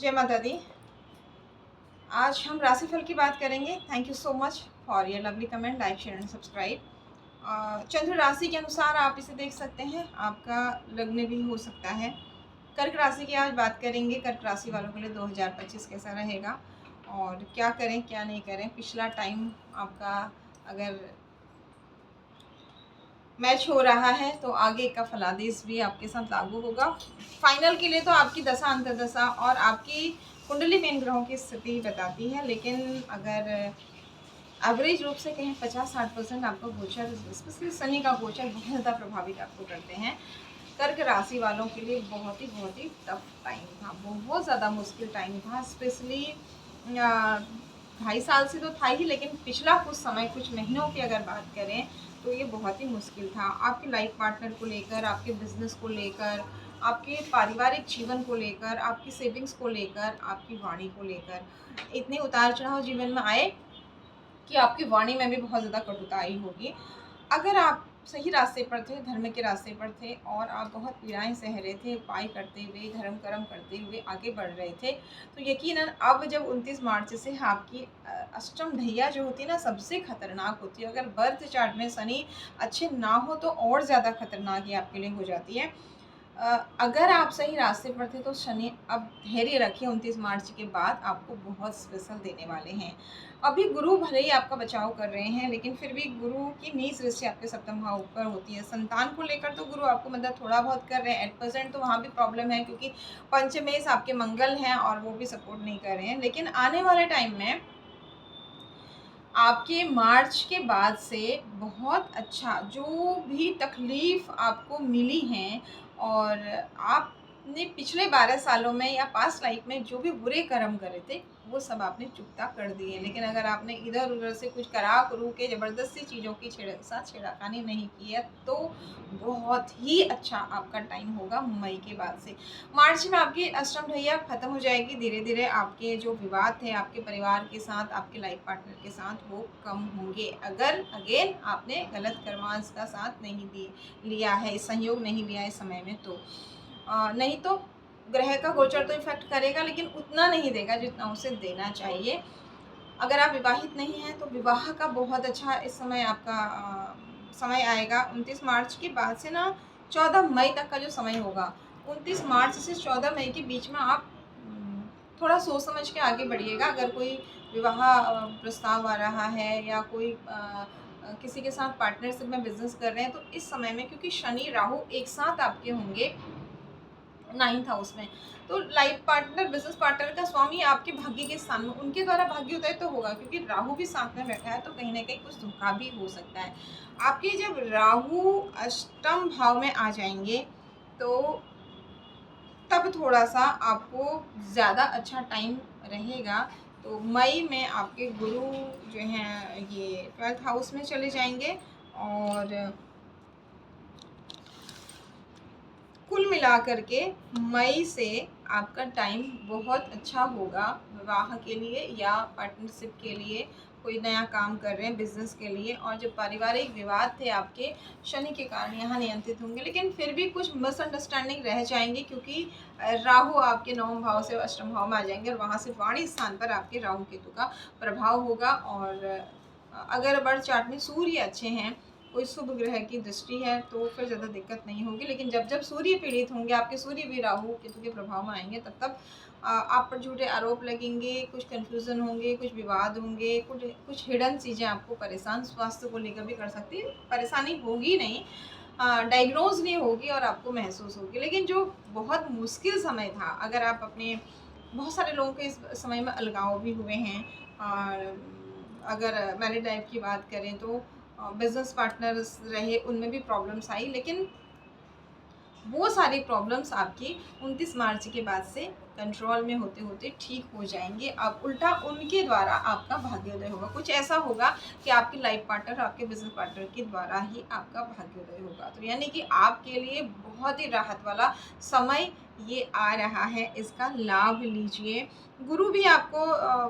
जय माता दी। आज हम राशिफल की बात करेंगे। Thank you so much for your lovely comment, like, share and subscribe. चंद्र राशि के अनुसार आप इसे देख सकते हैं। आपका लग्न भी हो सकता है। कर्क राशि की आज बात करेंगे। कर्क राशि वालों के लिए 2025 कैसा रहेगा और क्या करें क्या नहीं करें। पिछला टाइम आपका अगर मैच हो रहा है तो आगे का फलादेश भी आपके साथ लागू होगा। फाइनल के लिए तो आपकी दशा अंतर्दशा और आपकी कुंडली में इन ग्रहों की स्थिति बताती है, लेकिन अगर एवरेज रूप से कहें 50-60% आपका गोचर, स्पेशली शनि का गोचर बहुत ज़्यादा प्रभावित आपको करते हैं। कर्क राशि वालों के लिए बहुत ही टफ टाइम था, बहुत ज़्यादा मुश्किल टाइम था। स्पेशली 2.5 साल से तो था ही, लेकिन पिछला कुछ समय, कुछ महीनों की अगर बात करें तो ये बहुत ही मुश्किल था। आपके लाइफ पार्टनर को लेकर, आपके बिजनेस को लेकर, आपके पारिवारिक जीवन को लेकर, आपकी सेविंग्स को लेकर, आपकी वाणी को लेकर इतने उतार चढ़ाव जीवन में आए कि आपकी वाणी में भी बहुत ज़्यादा कटुता आई होगी। अगर आप सही रास्ते पर थे, धर्म के रास्ते पर थे और आप बहुत पीड़ाएं सह रहे थे, उपाय करते हुए, धर्म कर्म करते हुए आगे बढ़ रहे थे, तो यकीनन अब जब 29 मार्च से आपकी अष्टम ढैया जो होती है ना, सबसे खतरनाक होती है। अगर बर्थ चार्ट में शनि अच्छे ना हो तो और ज़्यादा खतरनाक ये आपके लिए हो जाती है। अगर आप सही रास्ते पर थे तो शनि अब धैर्य रखिए, 29 मार्च के बाद आपको बहुत स्पेशल देने वाले हैं। अभी गुरु भले ही आपका बचाव कर रहे हैं, लेकिन फिर भी गुरु की नीच दृष्टि आपके सप्तम भाव पर होती है। संतान को लेकर तो गुरु आपको मदद थोड़ा बहुत कर रहे हैं, एट प्रेजेंट तो वहाँ भी प्रॉब्लम है, क्योंकि पंचमेश आपके मंगल हैं और वो भी सपोर्ट नहीं कर रहे हैं। लेकिन आने वाले टाइम में आपके मार्च के बाद से बहुत अच्छा, जो भी तकलीफ आपको मिली हैं और आपने पिछले 12 सालों में या पास्ट लाइफ में जो भी बुरे कर्म करे थे, वो सब आपने चुकता कर दिए। लेकिन अगर आपने इधर उधर से कुछ करा करू के ज़बरदस्ती चीज़ों की छेड़खानी नहीं की है, तो बहुत ही अच्छा आपका टाइम होगा मई के बाद से। मार्च में आपकी अष्टम ढैया खत्म हो जाएगी। धीरे धीरे आपके जो विवाद थे आपके परिवार के साथ, आपके लाइफ पार्टनर के साथ, वो कम होंगे, अगर अगेन आपने गलत कर्मांश का साथ नहीं लिया है, संयोग नहीं लिया है इस समय में। तो नहीं तो ग्रह का गोचर तो इफेक्ट करेगा, लेकिन उतना नहीं देगा जितना उसे देना चाहिए। अगर आप विवाहित नहीं हैं तो विवाह का बहुत अच्छा इस समय आपका समय आएगा। 29 मार्च के बाद से ना 14 मई तक का जो समय होगा, 29 मार्च से 14 मई के बीच में आप थोड़ा सोच समझ के आगे बढ़िएगा। अगर कोई विवाह प्रस्ताव आ रहा है या कोई किसी के साथ पार्टनरशिप में बिजनेस कर रहे हैं, तो इस समय में, क्योंकि शनि राहु एक साथ आपके होंगे 9th हाउस में, तो लाइफ पार्टनर, बिजनेस पार्टनर का स्वामी आपके भाग्य के स्थान में, उनके द्वारा भाग्य उदय तो होगा, क्योंकि राहु भी साथ में बैठा है, तो कहीं ना कहीं कुछ धोखा भी हो सकता है। आपके जब राहु अष्टम भाव में आ जाएंगे तो तब थोड़ा सा आपको ज़्यादा अच्छा टाइम रहेगा। तो मई में आपके गुरु जो हैं ये 12th हाउस में चले जाएंगे और कुल मिलाकर के मई से आपका टाइम बहुत अच्छा होगा विवाह के लिए या पार्टनरशिप के लिए, कोई नया काम कर रहे हैं बिजनेस के लिए। और जो पारिवारिक विवाद थे आपके शनि के कारण यहाँ नियंत्रित होंगे, लेकिन फिर भी कुछ मिसअंडरस्टैंडिंग रह जाएंगे, क्योंकि राहु आपके 9वें भाव से अष्टम भाव में आ जाएंगे और वहाँ से वाणी स्थान पर आपके राहु केतु का प्रभाव होगा। और अगर बर्थ चार्ट में सूर्य अच्छे हैं, कोई शुभ ग्रह की दृष्टि है, तो फिर ज़्यादा दिक्कत नहीं होगी। लेकिन जब जब सूर्य पीड़ित होंगे, आपके सूर्य भी राहु केतु के प्रभाव में आएंगे, तब तब आप पर झूठे आरोप लगेंगे, कुछ कन्फ्यूज़न होंगे, कुछ विवाद होंगे, कुछ हिडन चीज़ें आपको परेशान, स्वास्थ्य को लेकर भी कर सकती है। परेशानी होगी नहीं, डायग्नोज नहीं होगी और आपको महसूस होगी। लेकिन जो बहुत मुश्किल समय था, अगर आप अपने, बहुत सारे लोगों के इस समय में अलगाव भी हुए हैं। और अगर मैरिड लाइफ की बात करें तो बिजनेस पार्टनर्स रहे, उनमें भी प्रॉब्लम्स आई, लेकिन वो सारी प्रॉब्लम्स आपकी 29 मार्च के बाद से कंट्रोल में होते होते ठीक हो जाएंगे। अब उल्टा उनके द्वारा आपका भाग्योदय होगा। कुछ ऐसा होगा कि आपके लाइफ पार्टनर, आपके बिजनेस पार्टनर के द्वारा ही आपका भाग्योदय होगा। तो यानी कि आपके लिए बहुत ही राहत वाला समय ये आ रहा है, इसका लाभ लीजिए। गुरु भी आपको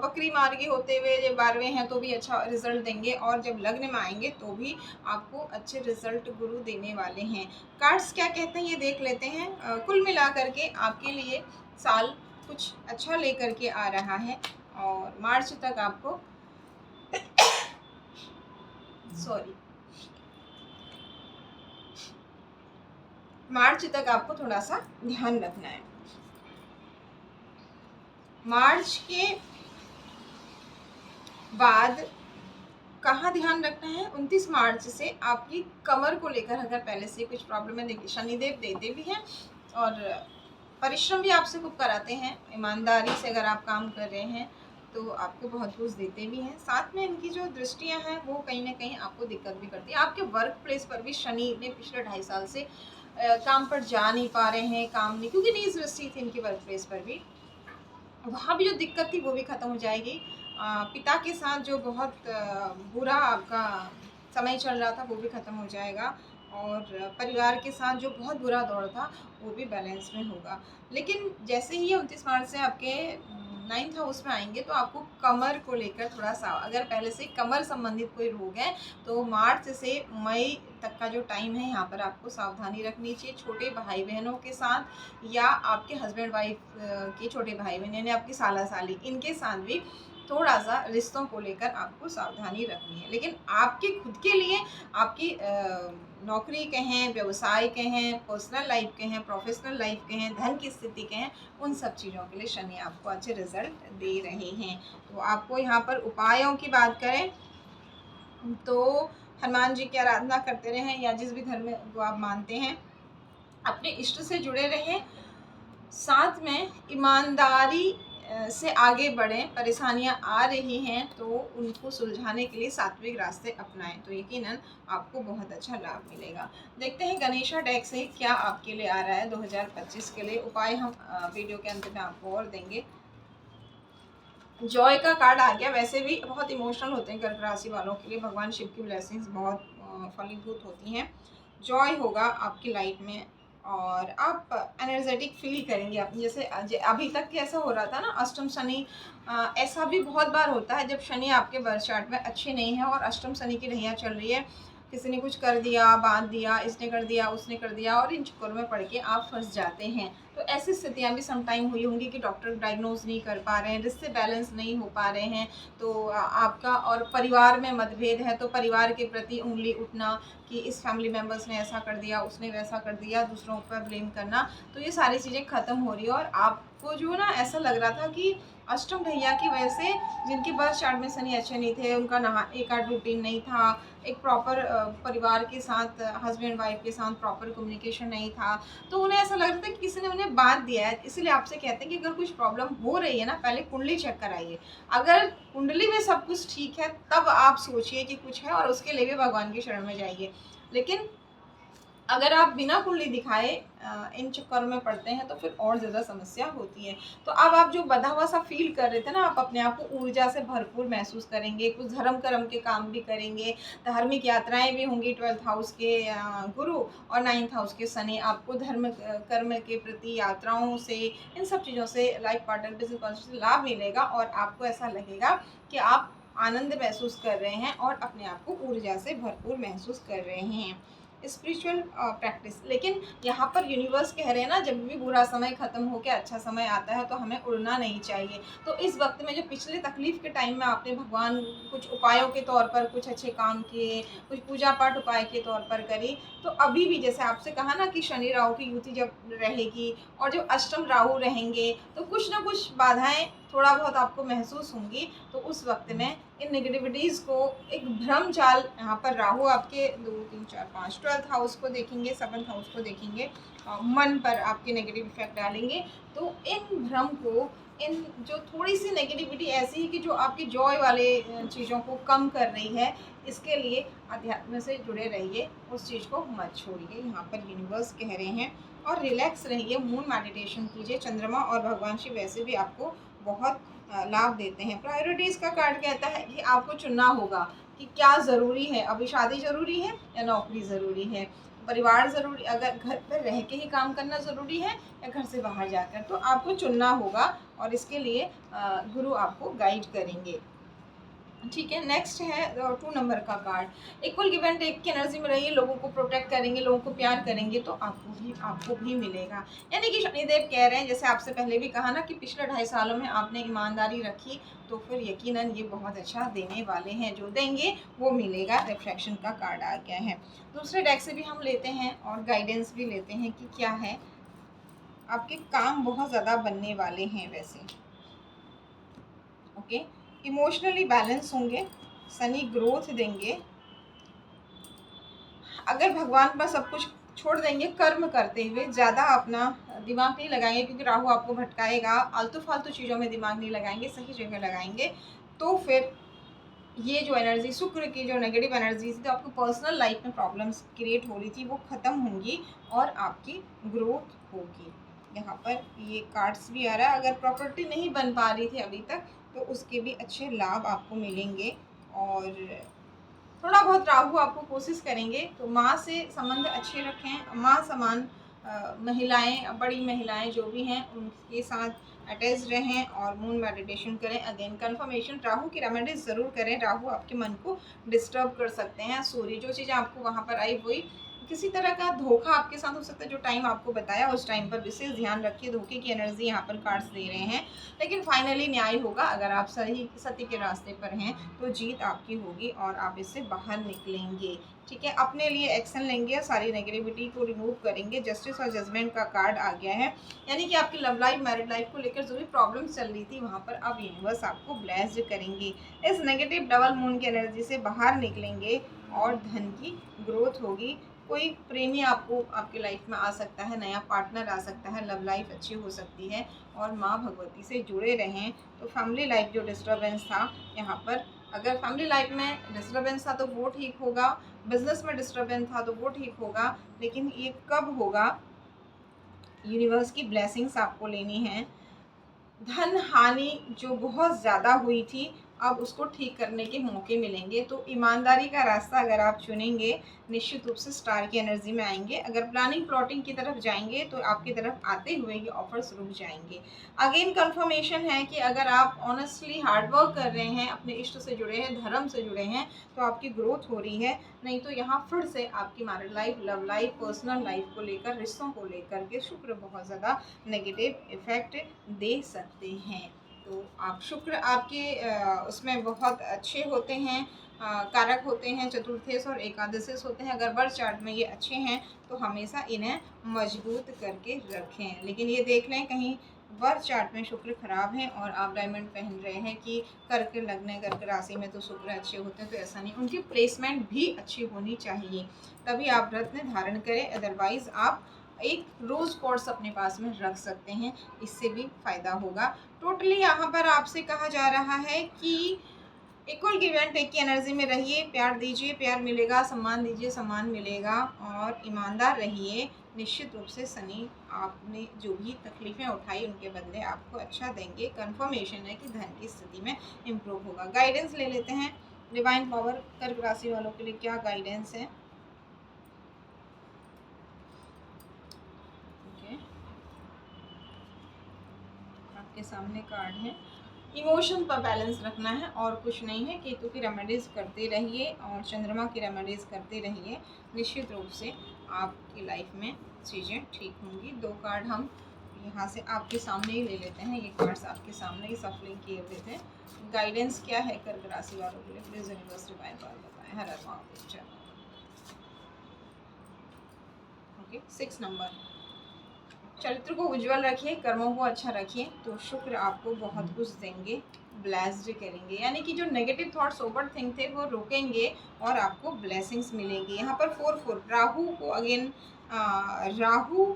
वक्री मार्गी होते हुए जब 12वें हैं तो भी अच्छा रिजल्ट देंगे, और जब लग्न में आएंगे तो भी आपको अच्छे रिजल्ट गुरु देने वाले हैं। कार्ड्स क्या कहते हैं ये देख लेते हैं। कुल मिलाकर के आपके लिए साल कुछ अच्छा लेकर के आ रहा है और मार्च तक आपको मार्च तक आपको थोड़ा सा ध्यान रखना है। मार्च के बाद कहाँ ध्यान रखना है? 29 मार्च से आपकी कमर को लेकर अगर पहले से कुछ प्रॉब्लम है, देखिए शनिदेव देते भी हैं और परिश्रम भी आपसे खूब कराते हैं। ईमानदारी से अगर आप काम कर रहे हैं तो आपको बहुत कुछ देते भी हैं। साथ में इनकी जो दृष्टियां हैं वो कहीं ना कहीं आपको दिक्कत भी करती है। आपके वर्क प्लेस पर भी शनि ने पिछले 2.5 साल से काम पर जा नहीं पा रहे हैं, काम नहीं, क्योंकि नीच दृष्टि थी इनकी वर्क प्लेस पर भी, वहाँ भी जो दिक्कत थी वो भी ख़त्म हो जाएगी। पिता के साथ जो बहुत बुरा आपका समय चल रहा था वो भी ख़त्म हो जाएगा और परिवार के साथ जो बहुत बुरा दौर था वो भी बैलेंस में होगा। लेकिन जैसे ही ये 29 मार्च से आपके 9th हाउस में आएंगे तो आपको कमर को लेकर थोड़ा सा, अगर पहले से कमर संबंधित कोई रोग है तो मार्च से मई तक का जो टाइम है यहाँ पर आपको सावधानी रखनी चाहिए। छोटे भाई बहनों के साथ या आपके हस्बैंड वाइफ के छोटे भाई बहन यानी आपकी साला साली, इनके साथ भी थोड़ा सा रिश्तों को लेकर आपको सावधानी रखनी है। लेकिन आपके खुद के लिए, आपकी नौकरी के हैं, व्यवसाय के हैं, पर्सनल लाइफ के हैं, प्रोफेशनल लाइफ के हैं, धन की स्थिति के हैं, उन सब चीज़ों के लिए शनि आपको अच्छे रिजल्ट दे रहे हैं। तो आपको यहाँ पर उपायों की बात करें तो हनुमान जी की आराधना करते रहें या जिस भी धर्म में वो आप मानते हैं, अपने इष्ट से जुड़े रहें, साथ में ईमानदारी से आगे बढ़ें। परेशानियां आ रही हैं तो उनको सुलझाने के लिए सात्विक रास्ते अपनाएं तो यकीनन आपको बहुत अच्छा लाभ मिलेगा। देखते हैं गणेशा डेक से क्या आपके लिए आ रहा है 2025 के लिए। उपाय हम वीडियो के अंत में आपको और देंगे। जॉय का कार्ड आ गया। वैसे भी बहुत इमोशनल होते हैं कर्क राशि वालों के लिए, भगवान शिव की ब्लेसिंग्स बहुत फलीभूत होती हैं। जॉय होगा आपकी लाइफ में और आप एनर्जेटिक फील करेंगे। आप जैसे अभी तक कैसा हो रहा था ना, अष्टम शनि, ऐसा भी बहुत बार होता है जब शनि आपके बर्थ चार्ट में अच्छे नहीं है और अष्टम शनि की रहिया चल रही है, किसी ने कुछ कर दिया, बांध दिया, इसने कर दिया, उसने कर दिया और इन चक्करों में पड़ के आप फंस जाते हैं। तो ऐसी स्थितियां भी सम टाइम हुई होंगी कि डॉक्टर डायग्नोज नहीं कर पा रहे हैं, रिश्ते बैलेंस नहीं हो पा रहे हैं, तो आपका और परिवार में मतभेद है तो परिवार के प्रति उंगली उठना कि इस फैमिली मेम्बर्स ने ऐसा कर दिया, उसने वैसा कर दिया, दूसरों पर ब्लेम करना, तो ये सारी चीज़ें ख़त्म हो रही है। और आपको जो ना ऐसा लग रहा था कि अष्टम ढैया की वजह से जिनके बर्थ चार्ट में शनि अच्छे नहीं थे, उनका नहा एक आध रूटीन नहीं था, एक प्रॉपर परिवार के साथ, हस्बैंड वाइफ के साथ प्रॉपर कम्युनिकेशन नहीं था, तो उन्हें ऐसा लग रहा था कि किसी ने उन्हें बांध दिया है। इसलिए आपसे कहते हैं कि अगर कुछ प्रॉब्लम हो रही है ना, पहले कुंडली चेक कराइए। अगर कुंडली में सब कुछ ठीक है तब आप सोचिए कि कुछ है और उसके लिए भी भगवान की शरण में जाइए। लेकिन अगर आप बिना कुंडली दिखाए इन चक्करों में पड़ते हैं तो फिर और ज़्यादा समस्या होती है। तो अब आप जो बंधा हुआ सा फील कर रहे थे ना, आप अपने आप को ऊर्जा से भरपूर महसूस करेंगे, कुछ धर्म कर्म के काम भी करेंगे, धार्मिक यात्राएं भी होंगी। 12th हाउस के गुरु और 9th हाउस के शनि आपको धर्म कर्म के प्रति, यात्राओं से, इन सब चीज़ों से, लाइफ पार्टनर, बिजनेस पार्टनर से लाभ मिलेगा और आपको ऐसा लगेगा कि आप आनंद महसूस कर रहे हैं और अपने आप को ऊर्जा से भरपूर महसूस कर रहे हैं। स्पिरिचुअल प्रैक्टिस, लेकिन यहाँ पर यूनिवर्स कह रहे हैं ना, जब भी बुरा समय ख़त्म होकर अच्छा समय आता है तो हमें उड़ना नहीं चाहिए। तो इस वक्त में जो पिछले तकलीफ के टाइम में आपने भगवान कुछ उपायों के तौर पर कुछ अच्छे काम किए, कुछ पूजा पाठ उपाय के तौर पर करी, तो अभी भी जैसे आपसे कहा ना कि शनि राहु की युति जब रहेगी और जब अष्टम राहु रहेंगे तो कुछ ना कुछ बाधाएं थोड़ा बहुत आपको महसूस होंगी। तो उस वक्त में इन नेगेटिविटीज़ को, एक भ्रम जाल, यहाँ पर राहु आपके 2 3 4 5 12th हाउस को देखेंगे, 7th हाउस को देखेंगे, मन पर आपके नेगेटिव इफेक्ट डालेंगे। तो इन भ्रम को, इन जो थोड़ी सी नेगेटिविटी ऐसी है कि जो आपके जॉय वाले चीज़ों को कम कर रही है, इसके लिए अध्यात्म से जुड़े रहिए, उस चीज़ को मत छोड़िए, यहाँ पर यूनिवर्स कह रहे हैं। और रिलैक्स रहिए, मून मेडिटेशन कीजिए। चंद्रमा और भगवान शिव वैसे भी आपको बहुत लाभ देते हैं। प्रायोरिटीज़ का कार्ड कहता है कि आपको चुनना होगा कि क्या ज़रूरी है। अभी शादी ज़रूरी है या नौकरी ज़रूरी है, परिवार ज़रूरी, अगर घर पर रह के ही काम करना ज़रूरी है या घर से बाहर जाकर, तो आपको चुनना होगा और इसके लिए गुरु आपको गाइड करेंगे। ठीक है, नेक्स्ट है 2 नंबर का card. Equal give and take की एनर्जी में रहिए, लोगों को प्रोटेक्ट करेंगे, लोगों को प्यार करेंगे तो आपको भी मिलेगा। यानी कि शनिदेव कह रहे हैं, जैसे आपसे पहले भी कहा ना कि पिछले 2.5 सालों में आपने ईमानदारी रखी, तो फिर यकीनन ये बहुत अच्छा देने वाले हैं, जो देंगे वो मिलेगा। रिफ्लेक्शन का कार्ड आ गया है। दूसरे डेक से भी हम लेते हैं और गाइडेंस भी लेते हैं कि क्या है। आपके काम बहुत ज़्यादा बनने वाले हैं वैसे, ओके। इमोशनली बैलेंस होंगे, सनी ग्रोथ देंगे। अगर भगवान पर सब कुछ छोड़ देंगे, कर्म करते हुए ज़्यादा अपना दिमाग नहीं लगाएंगे, क्योंकि राहु आपको भटकाएगा, आलतू फालतू चीज़ों में दिमाग नहीं लगाएंगे, सही जगह लगाएंगे, तो फिर ये जो एनर्जी, शुक्र की जो नेगेटिव एनर्जी थी, तो आपको पर्सनल लाइफ में प्रॉब्लम्स क्रिएट हो रही थी, वो ख़त्म होंगी और आपकी ग्रोथ होगी। यहाँ पर ये कार्ड्स भी आ रहा है, अगर प्रॉपर्टी नहीं बन पा रही थी अभी तक, तो उसके भी अच्छे लाभ आपको मिलेंगे। और थोड़ा बहुत राहु आपको कोशिश करेंगे, तो माँ से संबंध अच्छे रखें। माँ समान महिलाएं, बड़ी महिलाएं जो भी हैं, उनके साथ अटैच रहें और मून मेडिटेशन करें। अगेन कंफर्मेशन, राहु की रेमेडीज ज़रूर करें। राहु आपके मन को डिस्टर्ब कर सकते हैं। सूर्य, जो चीज़ें आपको वहाँ पर आई वही, किसी तरह का धोखा आपके साथ हो सकता है। जो टाइम आपको बताया उस टाइम पर विशेष ध्यान रखिए। धोखे की एनर्जी यहाँ पर कार्ड्स दे रहे हैं, लेकिन फाइनली न्याय होगा। अगर आप सही सत्य के रास्ते पर हैं तो जीत आपकी होगी और आप इससे बाहर निकलेंगे। ठीक है, अपने लिए एक्शन लेंगे और सारी नेगेटिविटी को रिमूव करेंगे। जस्टिस और जजमेंट का कार्ड आ गया है, यानी कि आपकी लव लाइफ, मैरिड लाइफ को लेकर जो भी प्रॉब्लम्स चल रही थी, वहाँ पर अब यूनिवर्स आपको ब्लेस्ड करेंगे। इस नेगेटिव डबल मून की एनर्जी से बाहर निकलेंगे और धन की ग्रोथ होगी। कोई प्रेमी आपको आपकी लाइफ में आ सकता है, नया पार्टनर आ सकता है, लव लाइफ अच्छी हो सकती है। और माँ भगवती से जुड़े रहें तो फैमिली लाइफ जो डिस्टर्बेंस था यहाँ पर, अगर फैमिली लाइफ में डिस्टर्बेंस था तो वो ठीक होगा, बिजनेस में डिस्टर्बेंस था तो वो ठीक होगा। लेकिन ये कब होगा, यूनिवर्स की ब्लेसिंग्स आपको लेनी है। धन हानि जो बहुत ज़्यादा हुई थी, अब उसको ठीक करने के मौके मिलेंगे। तो ईमानदारी का रास्ता अगर आप चुनेंगे, निश्चित रूप से स्टार की एनर्जी में आएंगे। अगर प्लानिंग प्लॉटिंग की तरफ जाएंगे तो आपकी तरफ आते हुए ये ऑफर्स रुक जाएंगे। अगेन कंफर्मेशन है कि अगर आप ऑनेस्टली हार्डवर्क कर रहे हैं, अपने इष्ट से जुड़े हैं, धर्म से जुड़े हैं, तो आपकी ग्रोथ हो रही है। नहीं तो यहाँ फिर से आपकी married life, love life, personal life को लेकर, रिश्तों को लेकर के शुक्र बहुत ज़्यादा नेगेटिव इफेक्ट दे सकते हैं। तो आप शुक्र आपके उसमें बहुत अच्छे होते हैं, कारक होते हैं, चतुर्थेश और एकादशेश होते हैं। अगर बर्थ चार्ट में ये अच्छे हैं तो हमेशा इन्हें मजबूत करके रखें। लेकिन ये देख लें कहीं बर्थ चार्ट में शुक्र खराब है और आप डायमंड पहन रहे हैं कि कर्क लगने, कर्क राशि में तो शुक्र अच्छे होते हैं, तो ऐसा नहीं। उनकी प्लेसमेंट भी अच्छी होनी चाहिए, तभी आप रत्न धारण करें। अदरवाइज आप एक रोज कॉर्ड्स अपने पास में रख सकते हैं, इससे भी फायदा होगा। टोटली यहाँ पर आपसे कहा जा रहा है कि इक्वल गिव एंड टेक की एनर्जी में रहिए, प्यार दीजिए, प्यार मिलेगा, सम्मान दीजिए, सम्मान मिलेगा, और ईमानदार रहिए। निश्चित रूप से शनि आपने जो भी तकलीफें उठाई उनके बदले आपको अच्छा देंगे। कंफर्मेशन है कि धन की स्थिति में इम्प्रूव होगा। गाइडेंस ले लेते हैं। डिवाइन पावर कर्क राशि वालों के लिए क्या गाइडेंस है। आपके सामने कार्ड है, इमोशन पर बैलेंस रखना है और कुछ नहीं है। केतु की रेमेडीज करते रहिए और चंद्रमा की रेमेडीज करते रहिए, निश्चित रूप से आपकी लाइफ में चीज़ें ठीक होंगी। 2 कार्ड हम यहाँ से आपके सामने ही ले लेते हैं। ये कार्ड्स आपके सामने ही सफलिंग किए हुए थे। गाइडेंस क्या है कर्क राशि वालों के लिए, प्लीज यूनिवर्स डिवाइन पावर बताएं। हर हर महादेव। ओके, 6 नंबर, चरित्र को उज्जवल रखिए, कर्मों को अच्छा रखिए, तो शुक्र आपको बहुत कुछ देंगे, ब्लेस्ड करेंगे। यानी कि जो नेगेटिव थॉट्स, ओवर थिंक थे, वो रुकेंगे और आपको ब्लेसिंग्स मिलेंगी। यहाँ पर 4 राहु को अगेन, राहु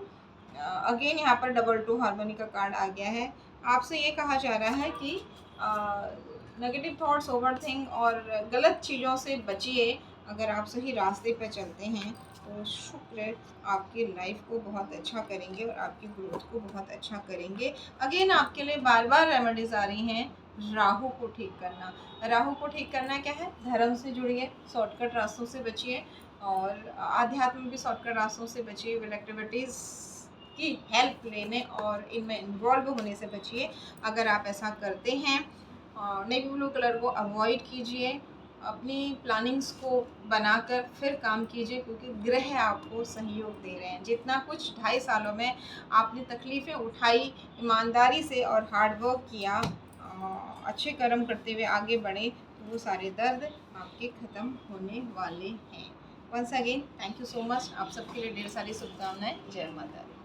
अगेन यहाँ पर डबल 2 हार्मनी का कार्ड आ गया है। आपसे ये कहा जा रहा है कि नेगेटिव थॉट्स, ओवर थिंक और गलत चीज़ों से बचिए। अगर आप सही रास्ते पर चलते हैं तो शुक्र आपकी लाइफ को बहुत अच्छा करेंगे और आपकी ग्रोथ को बहुत अच्छा करेंगे। अगेन आपके लिए बार बार रेमेडीज आ रही हैं। राहु को ठीक करना, राहु को ठीक करना क्या है, धर्म से जुड़िए, शॉर्टकट रास्तों से बचिए और आध्यात्म भी शॉर्टकट रास्तों से बचिए। विल एक्टिविटीज़ की हेल्प लेने और इनमें इन्वॉल्व होने से बचिए। अगर आप ऐसा करते हैं नेवी ब्लू कलर को अवॉइड कीजिए। अपनी प्लानिंग्स को बनाकर फिर काम कीजिए, क्योंकि ग्रह आपको सहयोग दे रहे हैं। जितना कुछ 2.5 सालों में आपने तकलीफ़ें उठाई, ईमानदारी से और हार्ड वर्क किया, अच्छे कर्म करते हुए आगे बढ़े, तो वो सारे दर्द आपके ख़त्म होने वाले हैं। Once again thank you so much. आप सबके लिए ढेर सारी शुभकामनाएँ। जय माता दी।